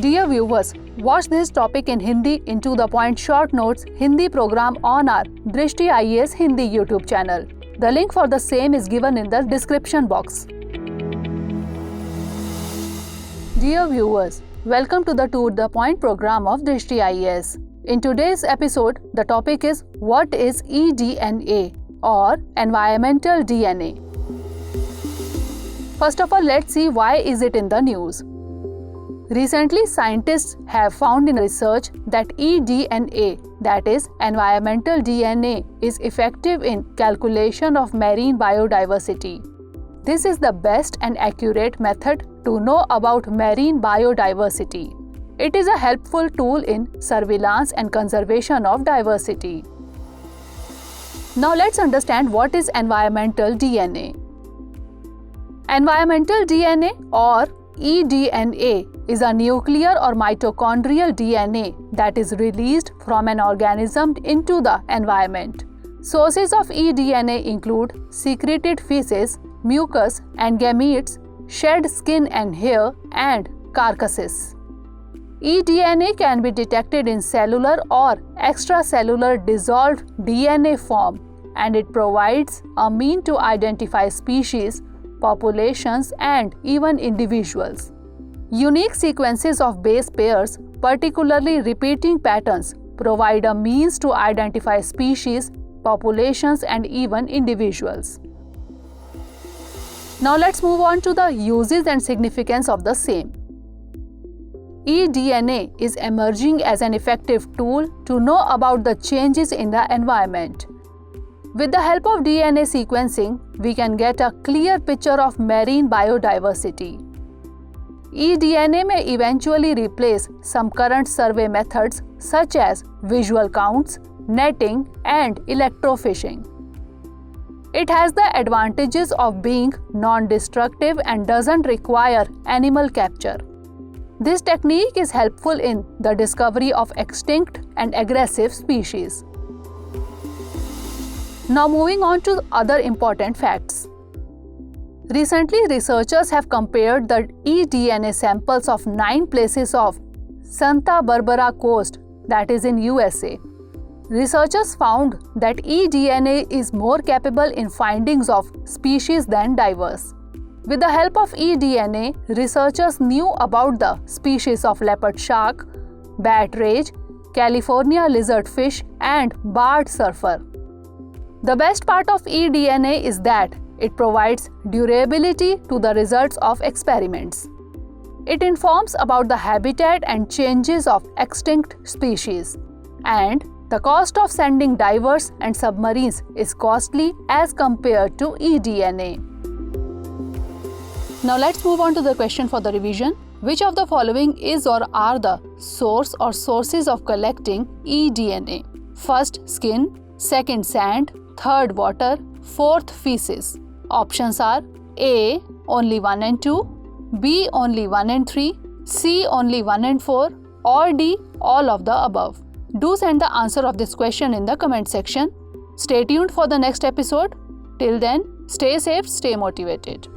Dear viewers, watch this topic in Hindi in to the point short notes Hindi program on our Drishti IAS Hindi YouTube channel. The link for the same is given in the description box. Dear viewers, welcome to the To the Point program of Drishti IAS. In today's episode, the topic is what is eDNA or environmental DNA. First of all, let's see why is it in the news. Recently, scientists have found in research that eDNA, that is environmental DNA, is effective in calculation of marine biodiversity. This is the best and accurate method to know about marine biodiversity. It is a helpful tool in surveillance and conservation of diversity. Now let's understand what is environmental DNA. Environmental DNA or eDNA is a nuclear or mitochondrial DNA that is released from an organism into the environment. Sources of eDNA include secreted feces, mucus and gametes, shed skin and hair, and carcasses. eDNA can be detected in cellular or extracellular dissolved DNA form, and it provides a means to identify species, populations, and even individuals. Unique sequences of base pairs, particularly repeating patterns, provide a means to identify species, populations, and even individuals. Now let's move on to the uses and significance of the same. eDNA is emerging as an effective tool to know about the changes in the environment. With the help of DNA sequencing, we can get a clear picture of marine biodiversity. eDNA may eventually replace some current survey methods such as visual counts, netting, and electrofishing. It has the advantages of being non-destructive and doesn't require animal capture. This technique is helpful in the discovery of extinct and aggressive species. Now moving on to other important facts. Recently, researchers have compared the eDNA samples of 9 places of Santa Barbara Coast, that is in USA. Researchers found that eDNA is more capable in findings of species than divers. With the help of eDNA, researchers knew about the species of leopard shark, bat rage, California lizardfish, and barred surfer. The best part of eDNA is that it provides durability to the results of experiments. It informs about the habitat and changes of extinct species, and the cost of sending divers and submarines is costly as compared to eDNA. Now let's move on to the question for the revision. Which of the following is or are the source or sources of collecting eDNA? First, skin. Second, sand. Third, water. Fourth, feces. Options are A. Only 1 and 2, B. Only 1 and 3, C. Only 1 and 4, or D. All of the above. Do send the answer of this question in the comment section. Stay tuned for the next episode. Till then, stay safe, stay motivated.